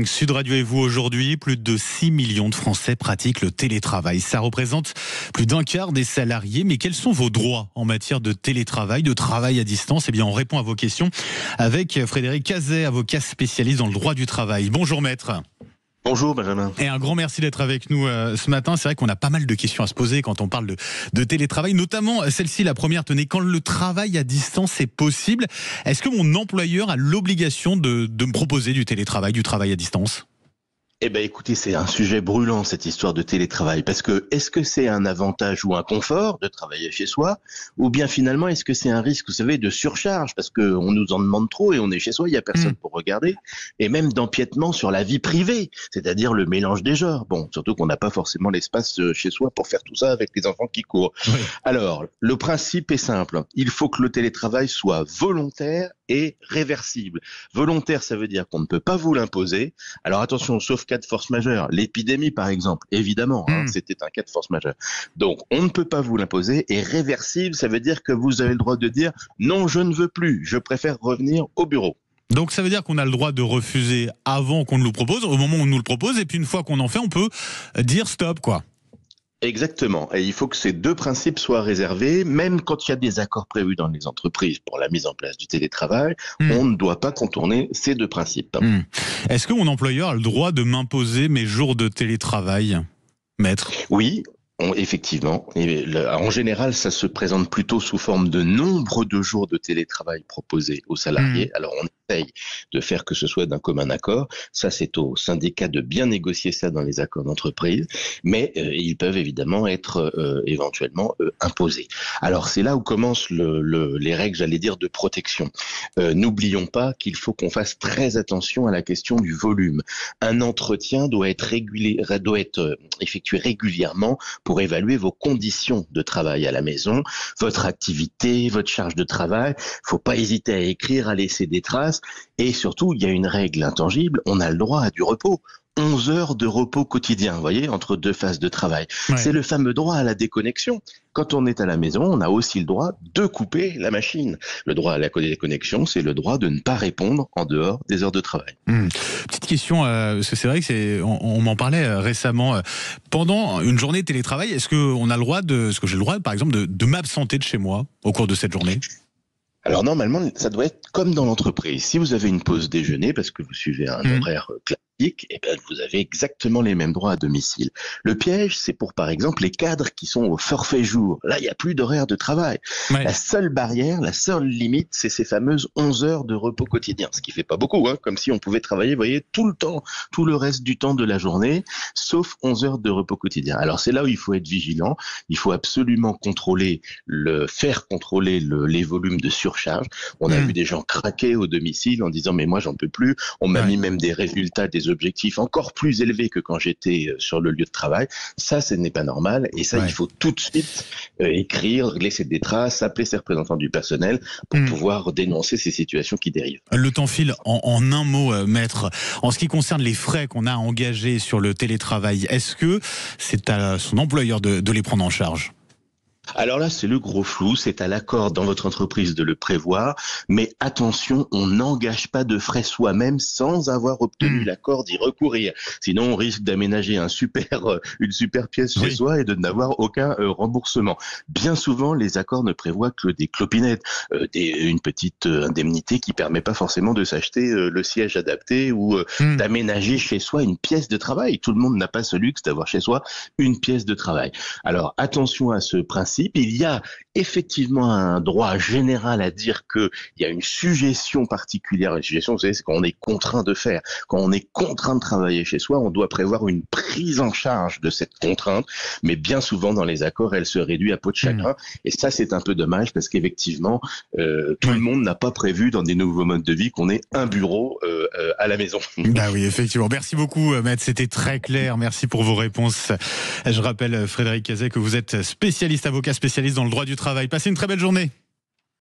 Sud Radio et vous aujourd'hui, plus de 6 millions de Français pratiquent le télétravail. Ça représente plus d'un quart des salariés. Mais quels sont vos droits en matière de télétravail, de travail à distance? Eh bien, on répond à vos questions avec Frédéric Cazet, avocat spécialiste dans le droit du travail. Bonjour maître. Bonjour Benjamin. Et un grand merci d'être avec nous ce matin. C'est vrai qu'on a pas mal de questions à se poser quand on parle de télétravail, notamment celle-ci, la première. Tenez, quand le travail à distance est possible, est-ce que mon employeur a l'obligation de me proposer du télétravail, du travail à distance ? Eh bien écoutez, c'est un sujet brûlant cette histoire de télétravail, parce que est-ce que c'est un avantage ou un confort de travailler chez soi, ou bien finalement est-ce que c'est un risque, vous savez, de surcharge, parce qu'on nous en demande trop et on est chez soi, il n'y a personne pour regarder, et même d'empiètement sur la vie privée, c'est-à-dire le mélange des genres. Bon, surtout qu'on n'a pas forcément l'espace chez soi pour faire tout ça avec les enfants qui courent. Oui. Alors, le principe est simple, il faut que le télétravail soit volontaire et réversible. Volontaire, ça veut dire qu'on ne peut pas vous l'imposer. Alors attention, sauf cas de force majeure, l'épidémie par exemple, évidemment, c'était un cas de force majeure. Donc on ne peut pas vous l'imposer, et réversible, ça veut dire que vous avez le droit de dire non, je ne veux plus, je préfère revenir au bureau. Donc ça veut dire qu'on a le droit de refuser avant qu'on nous le propose, au moment où on nous le propose, et puis une fois qu'on en fait, on peut dire stop, quoi. Exactement. Et il faut que ces deux principes soient réservés, même quand il y a des accords prévus dans les entreprises pour la mise en place du télétravail, on ne doit pas contourner ces deux principes. Est-ce que mon employeur a le droit de m'imposer mes jours de télétravail, maître ? Oui. Effectivement. Et en général, ça se présente plutôt sous forme de nombre de jours de télétravail proposés aux salariés. Alors, on essaye de faire que ce soit d'un commun accord. Ça, c'est au syndicat de bien négocier ça dans les accords d'entreprise. Mais ils peuvent évidemment être éventuellement imposés. Alors, c'est là où commencent les règles, j'allais dire, de protection. N'oublions pas qu'il faut qu'on fasse très attention à la question du volume. Un entretien doit être effectué régulièrement pour évaluer vos conditions de travail à la maison, votre activité, votre charge de travail. Faut pas hésiter à écrire, à laisser des traces. Et surtout, il y a une règle intangible, on a le droit à du repos. 11 heures de repos quotidien, vous voyez, entre deux phases de travail. Ouais. C'est le fameux droit à la déconnexion. Quand on est à la maison, on a aussi le droit de couper la machine. Le droit à la déconnexion, c'est le droit de ne pas répondre en dehors des heures de travail. Petite question, parce que c'est vrai que on m'en parlait récemment. Pendant une journée de télétravail, est-ce que j'ai le droit, par exemple, de m'absenter de chez moi au cours de cette journée ? Alors normalement, ça doit être comme dans l'entreprise. Si vous avez une pause déjeuner, parce que vous suivez un horaire classique, eh bien, vous avez exactement les mêmes droits à domicile. Le piège, c'est pour, par exemple, les cadres qui sont au forfait jour. Là, il n'y a plus d'horaire de travail. Ouais. La seule barrière, la seule limite, c'est ces fameuses 11 heures de repos quotidien. Ce qui fait pas beaucoup, comme si on pouvait travailler, vous voyez, tout le temps, tout le reste du temps de la journée, sauf 11 heures de repos quotidien. Alors, c'est là où il faut être vigilant. Il faut absolument faire contrôler les volumes de surcharge. On a vu des gens craquer au domicile en disant, mais moi, j'en peux plus. On m'a mis même des résultats, des objectifs encore plus élevés que quand j'étais sur le lieu de travail. Ça, ce n'est pas normal. Et ça, il faut tout de suite écrire, laisser des traces, appeler ses représentants du personnel pour pouvoir dénoncer ces situations qui dérivent. Le temps file. En un mot, maître, en ce qui concerne les frais qu'on a engagés sur le télétravail, est-ce que c'est à son employeur de les prendre en charge ? Alors là, c'est le gros flou, c'est à l'accord dans votre entreprise de le prévoir, mais attention, on n'engage pas de frais soi-même sans avoir obtenu l'accord d'y recourir. Sinon, on risque d'aménager une super pièce chez soi et de n'avoir aucun remboursement. Bien souvent, les accords ne prévoient que des clopinettes, une petite indemnité qui permet pas forcément de s'acheter le siège adapté ou d'aménager chez soi une pièce de travail. Tout le monde n'a pas ce luxe d'avoir chez soi une pièce de travail. Alors, attention à ce principe. Il y a effectivement un droit général à dire qu'il y a une suggestion particulière. La suggestion, vous savez, c'est quand on est contraint de faire. Quand on est contraint de travailler chez soi, on doit prévoir une prise en charge de cette contrainte. Mais bien souvent, dans les accords, elle se réduit à peau de chagrin. Et ça, c'est un peu dommage parce qu'effectivement, tout le monde n'a pas prévu dans des nouveaux modes de vie qu'on ait un bureau à la maison. Bah oui, effectivement. Merci beaucoup, maître. C'était très clair. Merci pour vos réponses. Je rappelle, Frédéric Cazet, que vous êtes spécialiste avocat spécialiste dans le droit du travail. Passez une très belle journée.